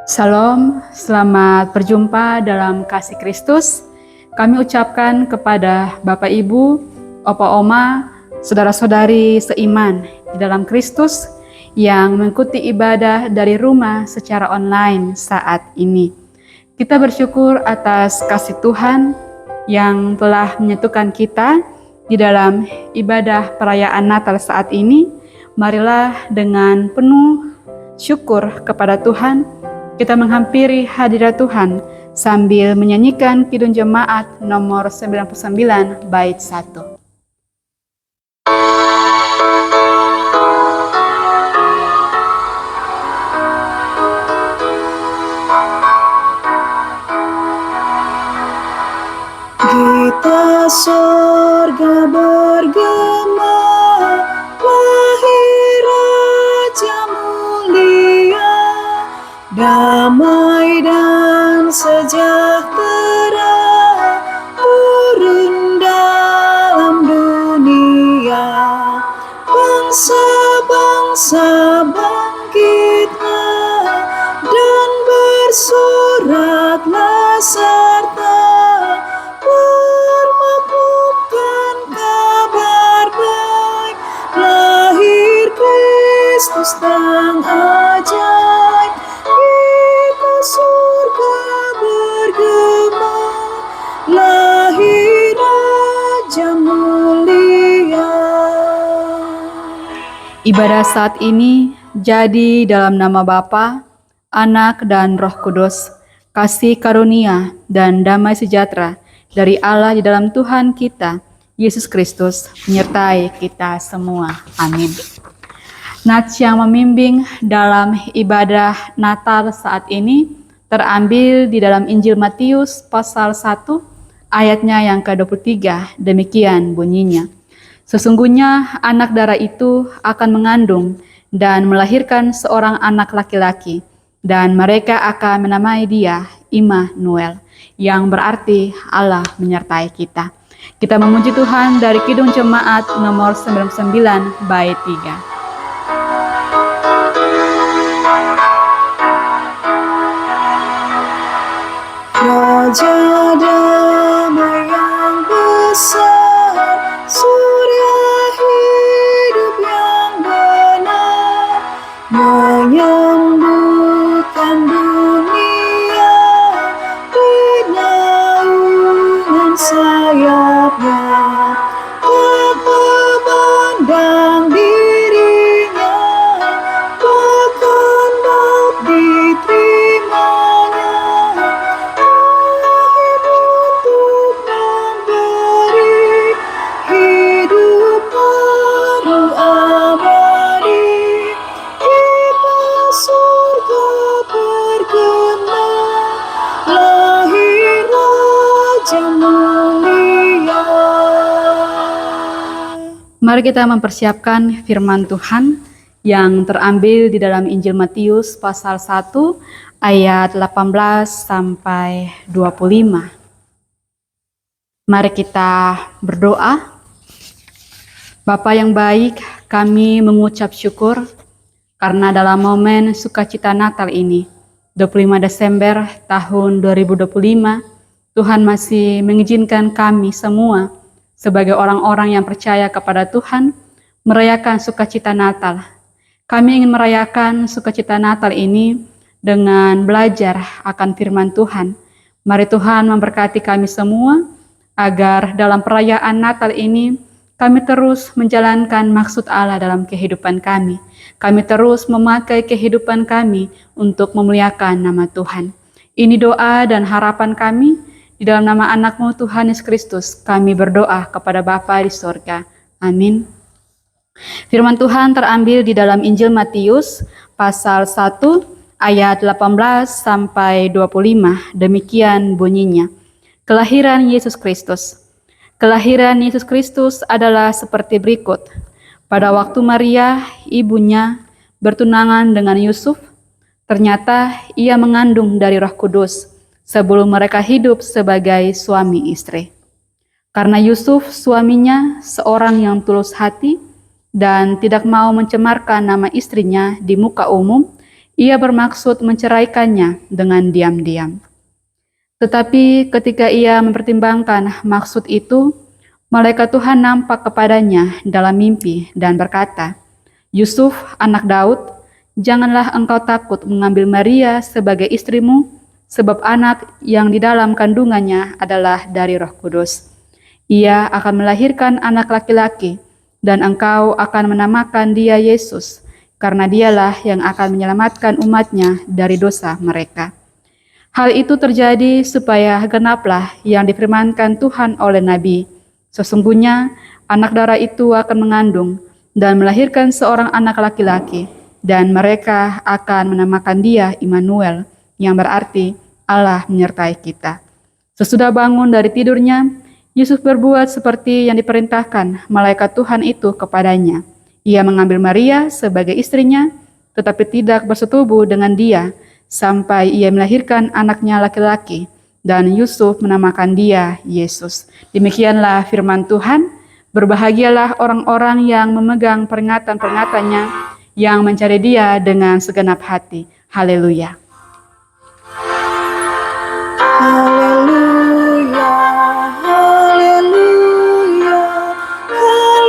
Salam, selamat berjumpa dalam kasih Kristus. Kami ucapkan kepada Bapak Ibu, Opa Oma, saudara-saudari seiman di dalam Kristus yang mengikuti ibadah dari rumah secara online saat ini. Kita bersyukur atas kasih Tuhan yang telah menyatukan kita di dalam ibadah perayaan Natal saat ini. Marilah dengan penuh syukur kepada Tuhan, kita menghampiri hadirat Tuhan sambil menyanyikan Kidung Jemaat nomor 99 bait 1. Gita sorga bergema, lahir Raja mulia, damai dan sejahtera turun dalam dunia. Bangsa-bangsa bangkitlah dan bersoraklah serta bermaklumkan kabar baik, lahir Kristus sang ajaib. Kita surga bergema, lahir Raja mulia. Ibadah saat ini jadi dalam nama Bapa, Anak dan Roh Kudus. Kasih karunia dan damai sejahtera dari Allah di dalam Tuhan kita, Yesus Kristus, menyertai kita semua. Amin. Nats yang membimbing dalam ibadah Natal saat ini terambil di dalam Injil Matius pasal 1 ayatnya yang ke-23. Demikian bunyinya. Sesungguhnya anak darah itu akan mengandung dan melahirkan seorang anak laki-laki, dan mereka akan menamai dia Immanuel, yang berarti Allah menyertai kita. Kita memuji Tuhan dari Kidung Jemaat nomor 99 bait 3. Raja damai yang besar, surya hidup yang benar, menyembuhkan dunia dengan naungan sayapnya. Tak memandang dirinya, bahkan maut diterimanya. Lahir untuk memberi hidup baru abadi. Kita surga bergema, lahir Raja mulia. Mari kita mempersiapkan firman Tuhan yang terambil di dalam Injil Matius pasal 1 ayat 18 sampai 25. Mari kita berdoa. Bapa yang baik, kami mengucap syukur karena dalam momen sukacita Natal ini, 25 Desember tahun 2025, Tuhan masih mengizinkan kami semua sebagai orang-orang yang percaya kepada Tuhan merayakan sukacita Natal. Kami ingin merayakan sukacita Natal ini dengan belajar akan firman Tuhan. Mari Tuhan memberkati kami semua agar dalam perayaan Natal ini kami terus menjalankan maksud Allah dalam kehidupan kami. Kami terus memakai kehidupan kami untuk memuliakan nama Tuhan. Ini doa dan harapan kami. Di dalam nama anak-Mu Tuhan Yesus Kristus, kami berdoa kepada Bapa di sorga. Amin. Firman Tuhan terambil di dalam Injil Matius pasal 1 ayat 18 sampai 25. Demikian bunyinya. Kelahiran Yesus Kristus. Kelahiran Yesus Kristus adalah seperti berikut. Pada waktu Maria, ibunya, bertunangan dengan Yusuf, ternyata ia mengandung dari Roh Kudus sebelum mereka hidup sebagai suami istri. Karena Yusuf suaminya seorang yang tulus hati dan tidak mau mencemarkan nama istrinya di muka umum, Ia bermaksud menceraikannya dengan diam-diam. Tetapi ketika ia mempertimbangkan maksud itu, malaikat Tuhan nampak kepadanya dalam mimpi dan berkata, "Yusuf, anak Daud, janganlah engkau takut mengambil Maria sebagai istrimu, sebab anak yang di dalam kandungannya adalah dari Roh Kudus. Ia akan melahirkan anak laki-laki, dan engkau akan menamakan dia Yesus, karena dialah yang akan menyelamatkan umatnya dari dosa mereka." Hal itu terjadi supaya genaplah yang difirmankan Tuhan oleh Nabi. Sesungguhnya anak darah itu akan mengandung dan melahirkan seorang anak laki-laki, dan mereka akan menamakan dia Immanuel, yang berarti Allah menyertai kita. Sesudah bangun dari tidurnya, Yusuf berbuat seperti yang diperintahkan malaikat Tuhan itu kepadanya. Ia mengambil Maria sebagai istrinya, tetapi tidak bersetubuh dengan dia, sampai ia melahirkan anaknya laki-laki, dan Yusuf menamakan dia Yesus. Demikianlah firman Tuhan. Berbahagialah orang-orang yang memegang peringatan-peringatannya, yang mencari dia dengan segenap hati. Haleluya. Haleluya, haleluya, haleluya.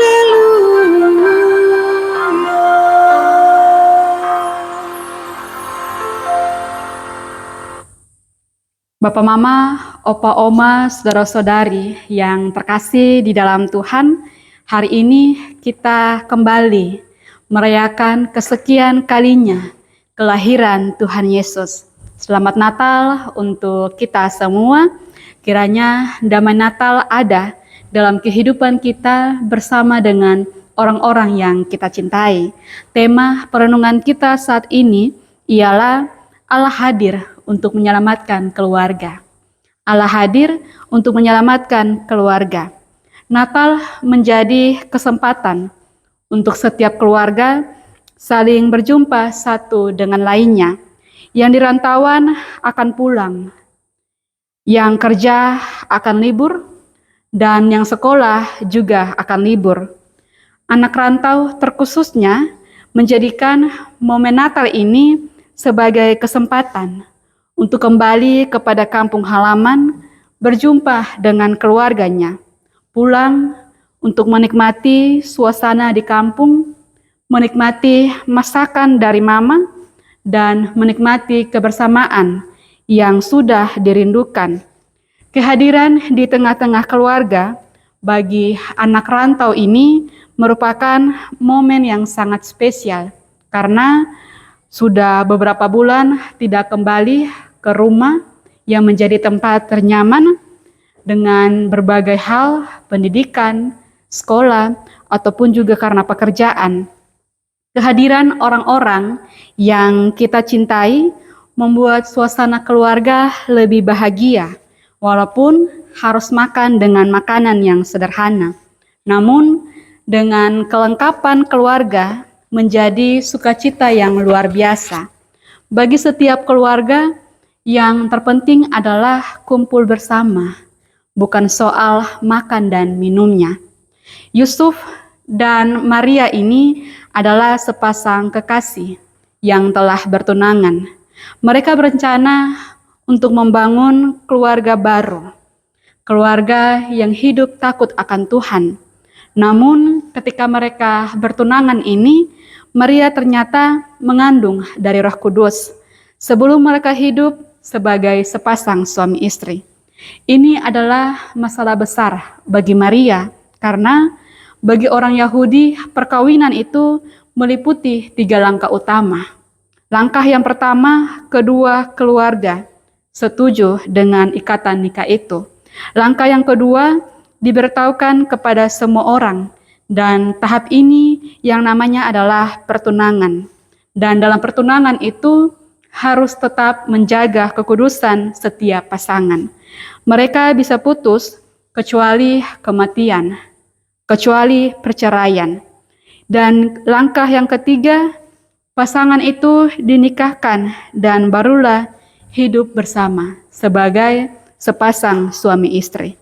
Bapak Mama, Opa Oma, saudara-saudari yang terkasih di dalam Tuhan, hari ini kita kembali merayakan kesekian kalinya kelahiran Tuhan Yesus. Selamat Natal untuk kita semua. Kiranya damai Natal ada dalam kehidupan kita bersama dengan orang-orang yang kita cintai. Tema perenungan kita saat ini ialah Allah hadir untuk menyelamatkan keluarga. Allah hadir untuk menyelamatkan keluarga. Natal menjadi kesempatan untuk setiap keluarga saling berjumpa satu dengan lainnya. Yang di rantauan akan pulang, yang kerja akan libur, dan yang sekolah juga akan libur. Anak rantau terkhususnya menjadikan momen Natal ini sebagai kesempatan untuk kembali kepada kampung halaman, berjumpa dengan keluarganya, pulang untuk menikmati suasana di kampung, menikmati masakan dari mama, dan menikmati kebersamaan yang sudah dirindukan. Kehadiran di tengah-tengah keluarga bagi anak rantau ini merupakan momen yang sangat spesial, karena sudah beberapa bulan tidak kembali ke rumah yang menjadi tempat ternyaman dengan berbagai hal, pendidikan, sekolah, ataupun juga karena pekerjaan. Kehadiran orang-orang yang kita cintai membuat suasana keluarga lebih bahagia, walaupun harus makan dengan makanan yang sederhana. Namun, dengan kelengkapan keluarga menjadi sukacita yang luar biasa. Bagi setiap keluarga, yang terpenting adalah kumpul bersama, bukan soal makan dan minumnya. Yusuf dan Maria ini adalah sepasang kekasih yang telah bertunangan. Mereka berencana untuk membangun keluarga baru, keluarga yang hidup takut akan Tuhan. Namun ketika mereka bertunangan ini, Maria ternyata mengandung dari Roh Kudus sebelum mereka hidup sebagai sepasang suami istri. Ini adalah masalah besar bagi Maria, karena bagi orang Yahudi, perkawinan itu meliputi 3 langkah utama. Langkah yang pertama, kedua keluarga setuju dengan ikatan nikah itu. Langkah yang kedua, diberitahukan kepada semua orang. Dan tahap ini yang namanya adalah pertunangan. Dan dalam pertunangan itu harus tetap menjaga kekudusan setiap pasangan. Mereka bisa putus kecuali kematian, kecuali perceraian. Dan langkah yang ketiga, pasangan itu dinikahkan dan barulah hidup bersama sebagai sepasang suami istri.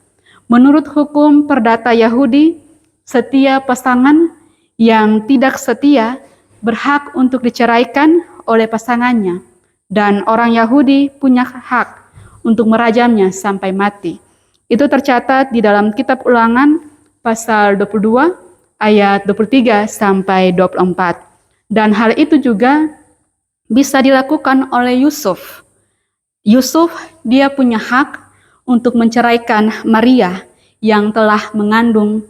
Menurut hukum perdata Yahudi, setiap pasangan yang tidak setia berhak untuk diceraikan oleh pasangannya, dan orang Yahudi punya hak untuk merajamnya sampai mati. Itu tercatat di dalam kitab Ulangan pasal 22 ayat 23 sampai 24. Dan hal itu juga bisa dilakukan oleh Yusuf. Yusuf dia punya hak untuk menceraikan Maria yang telah mengandung,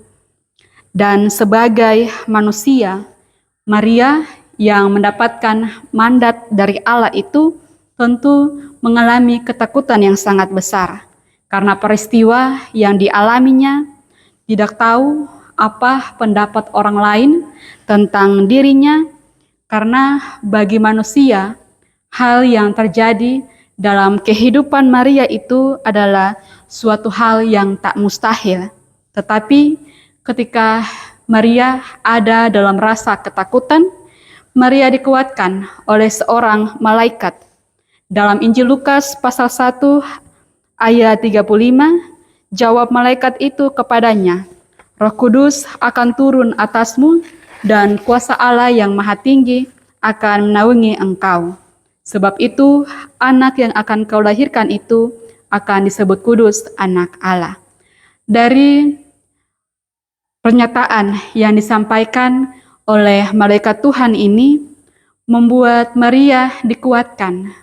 dan sebagai manusia, Maria yang mendapatkan mandat dari Allah itu tentu mengalami ketakutan yang sangat besar karena peristiwa yang dialaminya. Tidak tahu apa pendapat orang lain tentang dirinya, karena bagi manusia hal yang terjadi dalam kehidupan Maria itu adalah suatu hal yang tak mustahil. Tetapi ketika Maria ada dalam rasa ketakutan, Maria dikuatkan oleh seorang malaikat. Dalam Injil Lukas pasal 1 ayat 35, jawab malaikat itu kepadanya, Roh Kudus akan turun atasmu dan kuasa Allah yang Maha Tinggi akan menaungi engkau. Sebab itu anak yang akan kau lahirkan itu akan disebut kudus, anak Allah. Dari pernyataan yang disampaikan oleh malaikat Tuhan ini membuat Maria dikuatkan,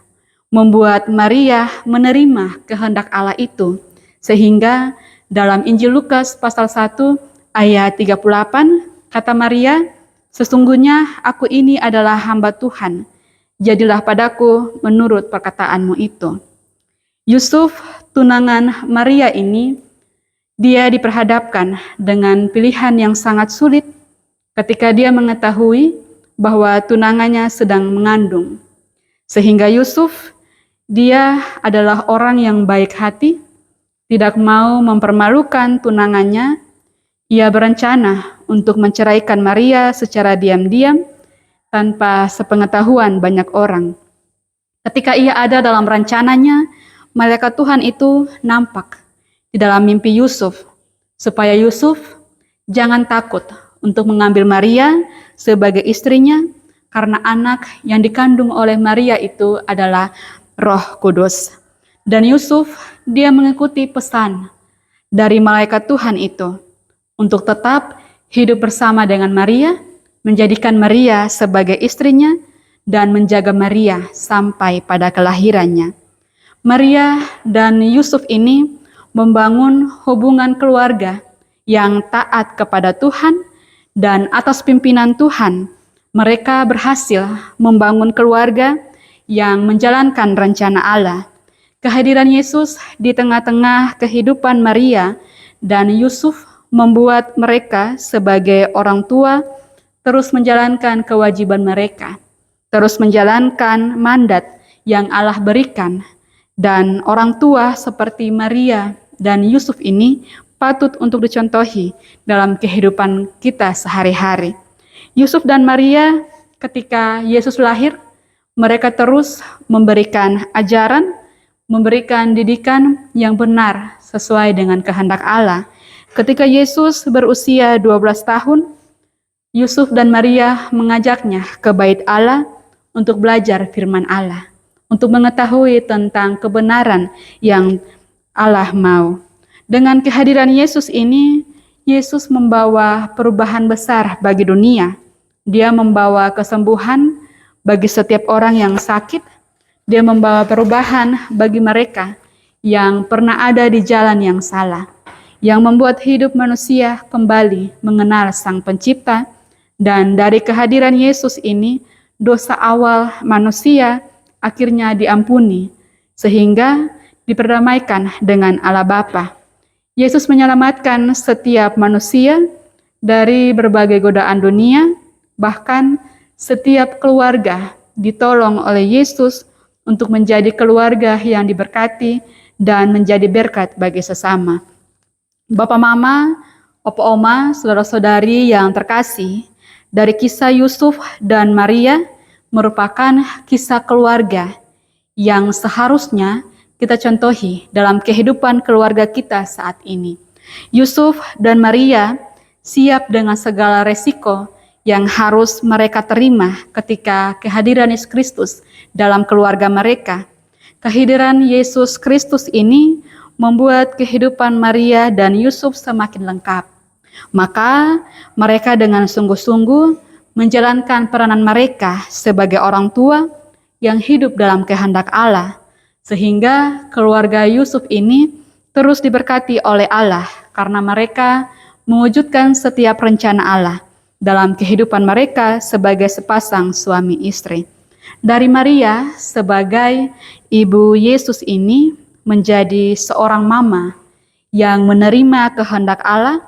membuat Maria menerima kehendak Allah itu, sehingga dalam Injil Lukas pasal 1 ayat 38 kata Maria, sesungguhnya aku ini adalah hamba Tuhan, jadilah padaku menurut perkataanmu itu. Yusuf, tunangan Maria ini, dia diperhadapkan dengan pilihan yang sangat sulit ketika dia mengetahui bahwa tunangannya sedang mengandung. Sehingga Yusuf, dia adalah orang yang baik hati, tidak mau mempermalukan tunangannya. Ia berencana untuk menceraikan Maria secara diam-diam tanpa sepengetahuan banyak orang. Ketika ia ada dalam rencananya, malaikat Tuhan itu nampak di dalam mimpi Yusuf, supaya Yusuf jangan takut untuk mengambil Maria sebagai istrinya, karena anak yang dikandung oleh Maria itu adalah Roh Kudus. Dan Yusuf, dia mengikuti pesan dari malaikat Tuhan itu untuk tetap hidup bersama dengan Maria, menjadikan Maria sebagai istrinya, dan menjaga Maria sampai pada kelahirannya. Maria dan Yusuf ini membangun hubungan keluarga yang taat kepada Tuhan, dan atas pimpinan Tuhan, mereka berhasil membangun keluarga yang menjalankan rencana Allah. Kehadiran Yesus di tengah-tengah kehidupan Maria dan Yusuf membuat mereka sebagai orang tua terus menjalankan kewajiban mereka, terus menjalankan mandat yang Allah berikan. Dan orang tua seperti Maria dan Yusuf ini patut untuk dicontohi dalam kehidupan kita sehari-hari. Yusuf dan Maria ketika Yesus lahir, mereka terus memberikan ajaran, memberikan didikan yang benar sesuai dengan kehendak Allah. Ketika Yesus berusia 12 tahun, Yusuf dan Maria mengajaknya ke bait Allah untuk belajar firman Allah, untuk mengetahui tentang kebenaran yang Allah mau. Dengan kehadiran Yesus ini, Yesus membawa perubahan besar bagi dunia. Dia membawa kesembuhan bagi setiap orang yang sakit. Dia membawa perubahan bagi mereka yang pernah ada di jalan yang salah, yang membuat hidup manusia kembali mengenal Sang Pencipta. Dan dari kehadiran Yesus ini, dosa awal manusia akhirnya diampuni, sehingga diperdamaikan dengan Allah Bapa. Yesus menyelamatkan setiap manusia dari berbagai godaan dunia, bahkan setiap keluarga ditolong oleh Yesus untuk menjadi keluarga yang diberkati dan menjadi berkat bagi sesama. Bapak, Mama, Opa, Oma, saudara-saudari yang terkasih, dari kisah Yusuf dan Maria merupakan kisah keluarga yang seharusnya kita contohi dalam kehidupan keluarga kita saat ini. Yusuf dan Maria siap dengan segala resiko yang harus mereka terima ketika kehadiran Yesus Kristus dalam keluarga mereka. Kehadiran Yesus Kristus ini membuat kehidupan Maria dan Yusuf semakin lengkap. Maka mereka dengan sungguh-sungguh menjalankan peranan mereka sebagai orang tua yang hidup dalam kehendak Allah, sehingga keluarga Yusuf ini terus diberkati oleh Allah karena mereka mewujudkan setiap rencana Allah dalam kehidupan mereka sebagai sepasang suami istri. Dari Maria sebagai ibu Yesus ini menjadi seorang mama yang menerima kehendak Allah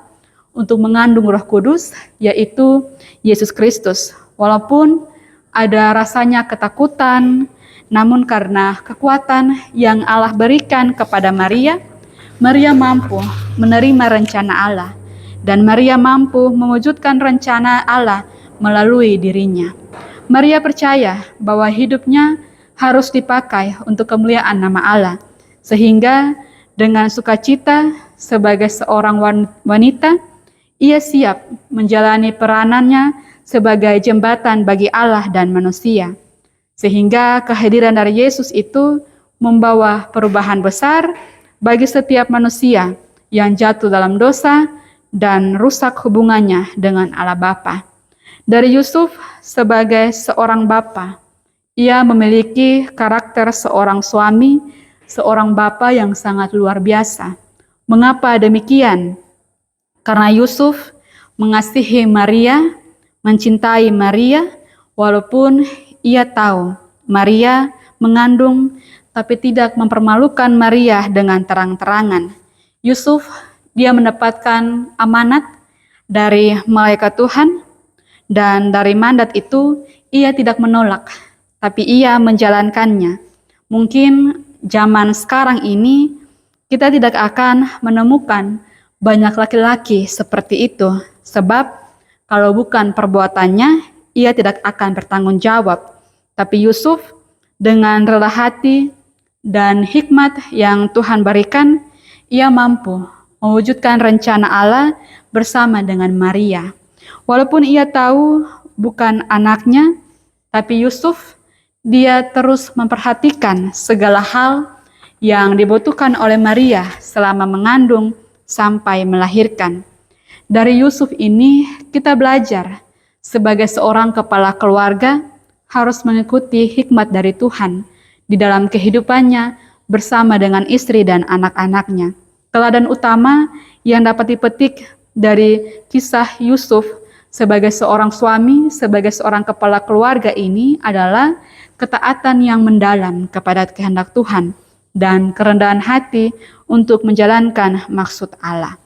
untuk mengandung Roh Kudus, yaitu Yesus Kristus. Walaupun ada rasanya ketakutan, namun karena kekuatan yang Allah berikan kepada Maria, Maria mampu menerima rencana Allah, dan Maria mampu mewujudkan rencana Allah melalui dirinya. Maria percaya bahwa hidupnya harus dipakai untuk kemuliaan nama Allah, sehingga dengan sukacita sebagai seorang wanita, ia siap menjalani peranannya sebagai jembatan bagi Allah dan manusia. Sehingga kehadiran dari Yesus itu membawa perubahan besar bagi setiap manusia yang jatuh dalam dosa dan rusak hubungannya dengan Allah Bapa. Dari Yusuf sebagai seorang bapa, ia memiliki karakter seorang suami, seorang bapa yang sangat luar biasa. Mengapa demikian? Karena Yusuf mengasihi Maria, mencintai Maria, walaupun ia tahu Maria mengandung, tapi tidak mempermalukan Maria dengan terang-terangan. Yusuf, dia mendapatkan amanat dari malaikat Tuhan, dan dari mandat itu ia tidak menolak, tapi ia menjalankannya. Mungkin zaman sekarang ini kita tidak akan menemukan banyak laki-laki seperti itu, sebab kalau bukan perbuatannya, ia tidak akan bertanggung jawab. Tapi Yusuf dengan rela hati dan hikmat yang Tuhan berikan, ia mampu mewujudkan rencana Allah bersama dengan Maria. Walaupun ia tahu bukan anaknya, tapi Yusuf, dia terus memperhatikan segala hal yang dibutuhkan oleh Maria selama mengandung sampai melahirkan. Dari Yusuf ini kita belajar sebagai seorang kepala keluarga harus mengikuti hikmat dari Tuhan di dalam kehidupannya bersama dengan istri dan anak-anaknya. Teladan utama yang dapat dipetik dari kisah Yusuf sebagai seorang suami, sebagai seorang kepala keluarga ini adalah ketaatan yang mendalam kepada kehendak Tuhan dan kerendahan hati untuk menjalankan maksud Allah.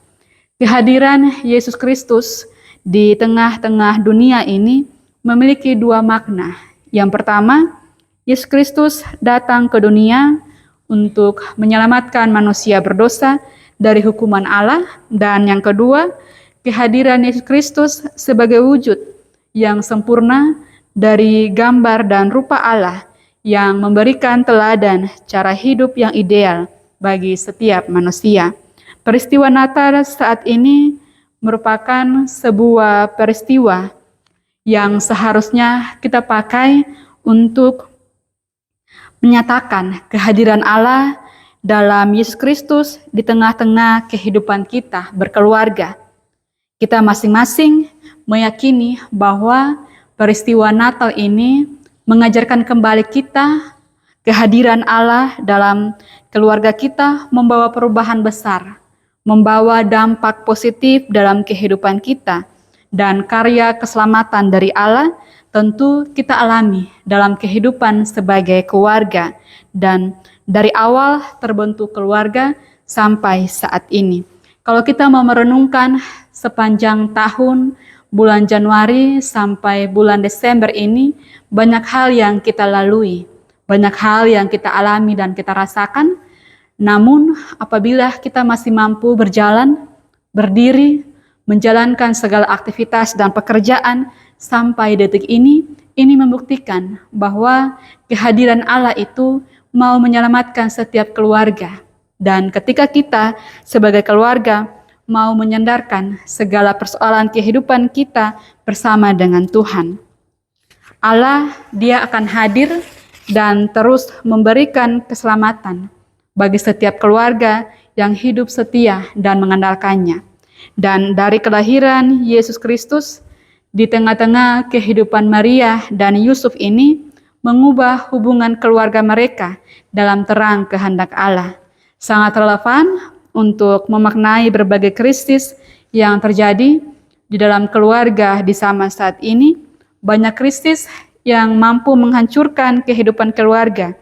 Kehadiran Yesus Kristus di tengah-tengah dunia ini memiliki dua makna. Yang pertama, Yesus Kristus datang ke dunia untuk menyelamatkan manusia berdosa dari hukuman Allah, dan yang kedua, kehadiran Yesus Kristus sebagai wujud yang sempurna dari gambar dan rupa Allah yang memberikan teladan cara hidup yang ideal bagi setiap manusia. Peristiwa Natal saat ini merupakan sebuah peristiwa yang seharusnya kita pakai untuk menyatakan kehadiran Allah dalam Yesus Kristus di tengah-tengah kehidupan kita berkeluarga. Kita masing-masing meyakini bahwa peristiwa Natal ini mengajarkan kembali kita kehadiran Allah dalam keluarga kita membawa perubahan besar, membawa dampak positif dalam kehidupan kita, dan karya keselamatan dari Allah tentu kita alami dalam kehidupan sebagai keluarga, dan dari awal terbentuk keluarga sampai saat ini. Kalau kita mau merenungkan sepanjang tahun, bulan Januari sampai bulan Desember ini, banyak hal yang kita lalui, banyak hal yang kita alami dan kita rasakan. Namun apabila kita masih mampu berjalan, berdiri, menjalankan segala aktivitas dan pekerjaan sampai detik ini membuktikan bahwa kehadiran Allah itu mau menyelamatkan setiap keluarga. Dan ketika kita sebagai keluarga mau menyandarkan segala persoalan kehidupan kita bersama dengan Tuhan. Allah, Dia akan hadir dan terus memberikan keselamatan bagi setiap keluarga yang hidup setia dan mengandalkannya. Dan dari kelahiran Yesus Kristus, di tengah-tengah kehidupan Maria dan Yusuf ini, mengubah hubungan keluarga mereka dalam terang kehendak Allah. Sangat relevan untuk memaknai berbagai krisis yang terjadi di dalam keluarga di zaman saat ini. Banyak krisis yang mampu menghancurkan kehidupan keluarga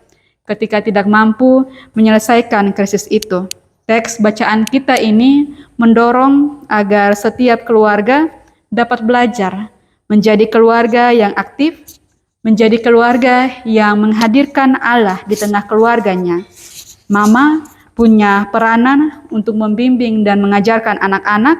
ketika tidak mampu menyelesaikan krisis itu. Teks bacaan kita ini mendorong agar setiap keluarga dapat belajar menjadi keluarga yang aktif, menjadi keluarga yang menghadirkan Allah di tengah keluarganya. Mama punya peranan untuk membimbing dan mengajarkan anak-anak,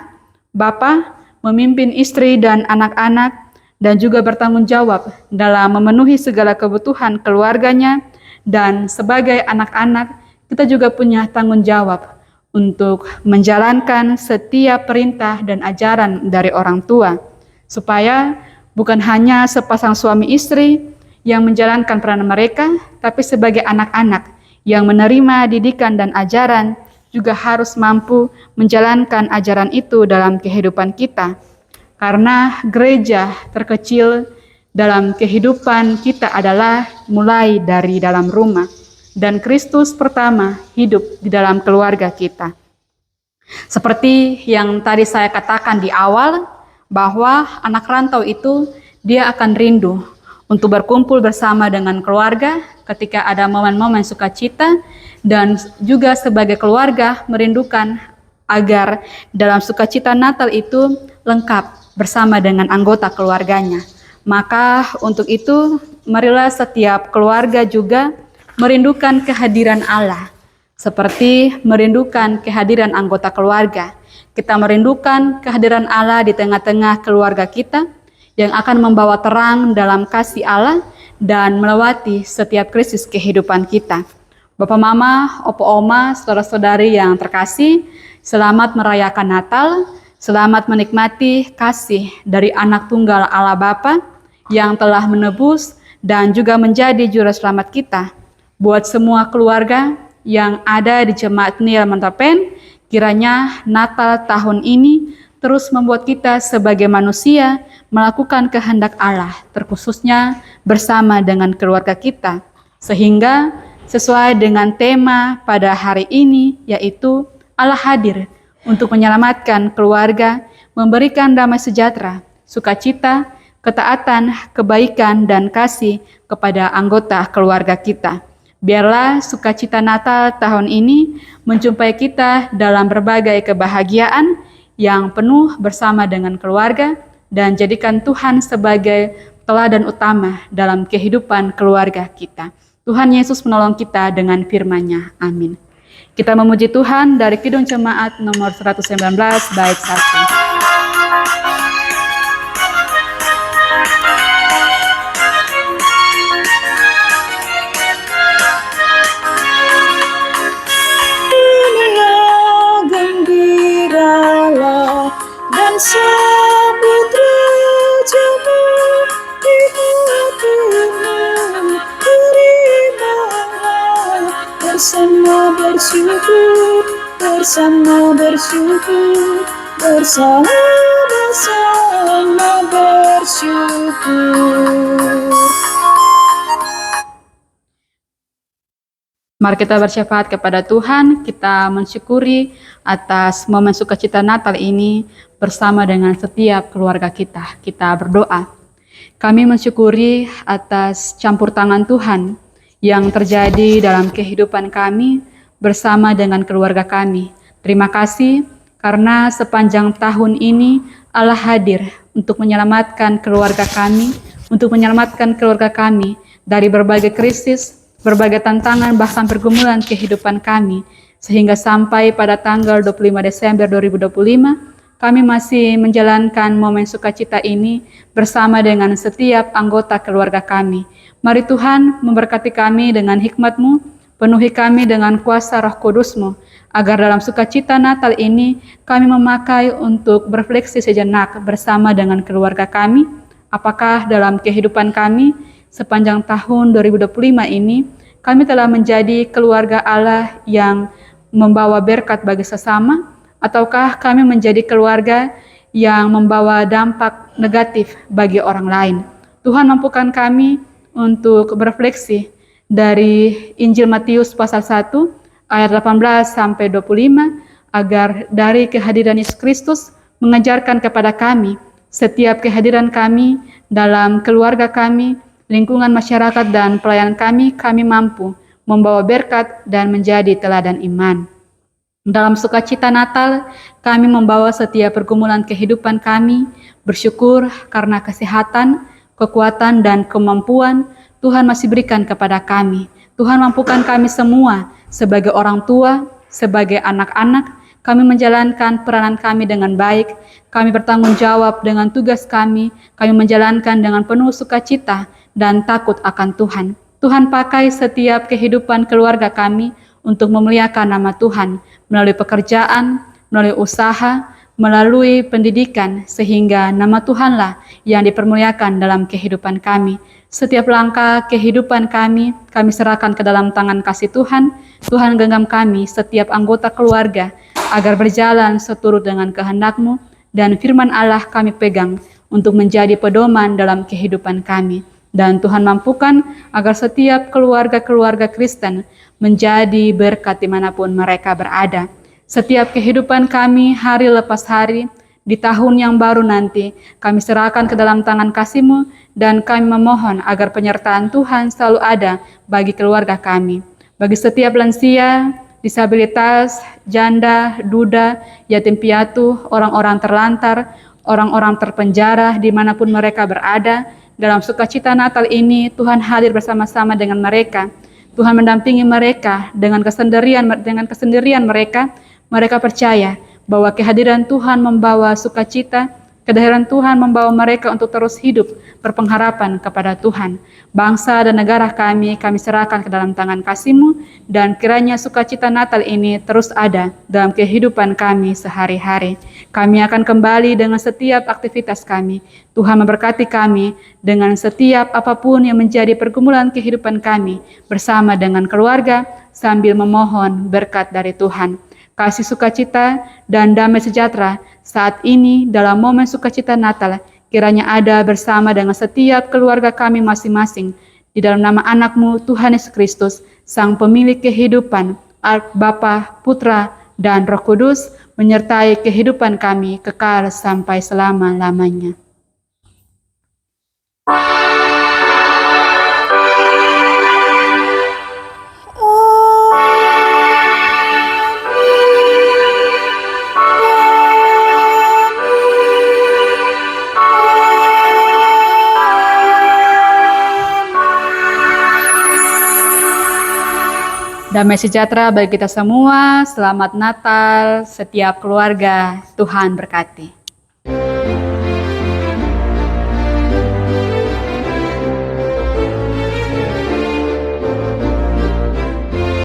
Bapa memimpin istri dan anak-anak, dan juga bertanggung jawab dalam memenuhi segala kebutuhan keluarganya, dan sebagai anak-anak kita juga punya tanggung jawab untuk menjalankan setiap perintah dan ajaran dari orang tua, supaya bukan hanya sepasang suami istri yang menjalankan peranan mereka, tapi sebagai anak-anak yang menerima didikan dan ajaran juga harus mampu menjalankan ajaran itu dalam kehidupan kita. Karena gereja terkecil dalam kehidupan kita adalah mulai dari dalam rumah. Dan Kristus pertama hidup di dalam keluarga kita. Seperti yang tadi saya katakan di awal, bahwa anak rantau itu dia akan rindu untuk berkumpul bersama dengan keluarga ketika ada momen-momen sukacita, dan juga sebagai keluarga merindukan agar dalam sukacita Natal itu lengkap bersama dengan anggota keluarganya. Maka untuk itu marilah setiap keluarga juga merindukan kehadiran Allah, seperti merindukan kehadiran anggota keluarga. Kita merindukan kehadiran Allah di tengah-tengah keluarga kita yang akan membawa terang dalam kasih Allah dan melewati setiap krisis kehidupan kita. Bapak, Mama, Opo, Oma, saudara-saudari yang terkasih, selamat merayakan Natal, selamat menikmati kasih dari anak tunggal Allah Bapa yang telah menebus dan juga menjadi juru selamat kita. Buat semua keluarga yang ada di Jemaat Niel Montapen, kiranya Natal tahun ini terus membuat kita sebagai manusia melakukan kehendak Allah, terkhususnya bersama dengan keluarga kita, sehingga sesuai dengan tema pada hari ini, yaitu Allah hadir untuk menyelamatkan keluarga, memberikan damai sejahtera, sukacita, ketaatan, kebaikan, dan kasih kepada anggota keluarga kita. Biarlah sukacita Natal tahun ini menjumpai kita dalam berbagai kebahagiaan yang penuh bersama dengan keluarga, dan jadikan Tuhan sebagai teladan utama dalam kehidupan keluarga kita. Tuhan Yesus menolong kita dengan firman-Nya. Amin. Kita memuji Tuhan dari Kidung Jemaat nomor 119 bait 1. Sambut rajamu di hatimu, terimalah bersama bersyukur, bersama bersyukur, bersama-sama bersyukur. Mari kita bersyafaat kepada Tuhan, kita mensyukuri atas momen sukacita Natal ini bersama dengan setiap keluarga kita. Kita berdoa. Kami mensyukuri atas campur tangan Tuhan yang terjadi dalam kehidupan kami bersama dengan keluarga kami. Terima kasih karena sepanjang tahun ini Allah hadir untuk menyelamatkan keluarga kami, dari berbagai krisis, berbagai tantangan, bahkan pergumulan kehidupan kami, sehingga sampai pada tanggal 25 Desember 2025, kami masih menjalankan momen sukacita ini bersama dengan setiap anggota keluarga kami. Mari Tuhan memberkati kami dengan hikmat-Mu, Penuhi kami dengan kuasa Roh Kudus-Mu, agar dalam sukacita Natal ini kami memakai untuk berefleksi sejenak bersama dengan keluarga kami, apakah dalam kehidupan kami sepanjang tahun 2025 ini kami telah menjadi keluarga Allah yang membawa berkat bagi sesama, ataukah kami menjadi keluarga yang membawa dampak negatif bagi orang lain. Tuhan mampukan kami untuk berefleksi dari Injil Matius pasal 1 ayat 18 sampai 25 agar dari kehadiran Yesus Kristus mengajarkan kepada kami setiap kehadiran kami dalam keluarga kami, lingkungan masyarakat dan pelayanan kami mampu membawa berkat dan menjadi teladan iman. Dalam sukacita Natal, kami membawa setiap pergumulan kehidupan kami, bersyukur karena kesehatan, kekuatan, dan kemampuan Tuhan masih berikan kepada kami. Tuhan mampukan kami semua sebagai orang tua, sebagai anak-anak, kami menjalankan peranan kami dengan baik, kami bertanggung jawab dengan tugas kami menjalankan dengan penuh sukacita dan takut akan Tuhan. Tuhan pakai setiap kehidupan keluarga kami untuk memuliakan nama Tuhan melalui pekerjaan, melalui usaha, melalui pendidikan, sehingga nama Tuhanlah yang dipermuliakan dalam kehidupan kami. Setiap langkah kehidupan kami serahkan ke dalam tangan kasih Tuhan. Tuhan genggam kami, setiap anggota keluarga, agar berjalan seturut dengan kehendak-Mu, dan firman Allah kami pegang untuk menjadi pedoman dalam kehidupan kami. Dan Tuhan mampukan agar setiap keluarga-keluarga Kristen menjadi berkat dimanapun mereka berada. Setiap kehidupan kami hari lepas hari, di tahun yang baru nanti, kami serahkan ke dalam tangan kasih-Mu, dan kami memohon agar penyertaan Tuhan selalu ada bagi keluarga kami. Bagi setiap lansia, disabilitas, janda, duda, yatim piatu, orang-orang terlantar, orang-orang terpenjara, dimanapun mereka berada, dalam sukacita Natal ini, Tuhan hadir bersama-sama dengan mereka. Tuhan mendampingi mereka dengan kesendirian mereka. Mereka percaya bahwa kehadiran Tuhan membawa sukacita, kehadiran Tuhan membawa mereka untuk terus hidup berpengharapan kepada Tuhan. Bangsa dan negara kami serahkan ke dalam tangan kasih-Mu, dan kiranya sukacita Natal ini terus ada dalam kehidupan kami sehari-hari. Kami akan kembali dengan setiap aktivitas kami. Tuhan memberkati kami dengan setiap apapun yang menjadi pergumulan kehidupan kami bersama dengan keluarga, sambil memohon berkat dari Tuhan. Kasih sukacita dan damai sejahtera saat ini dalam momen sukacita Natal kiranya ada bersama dengan setiap keluarga kami masing-masing. Di dalam nama anak-Mu Tuhan Yesus Kristus, Sang Pemilik kehidupan, Bapa, Putra, dan Roh Kudus, menyertai kehidupan kami kekal sampai selama-lamanya. Damai sejahtera bagi kita semua. Selamat Natal, setiap keluarga. Tuhan berkati.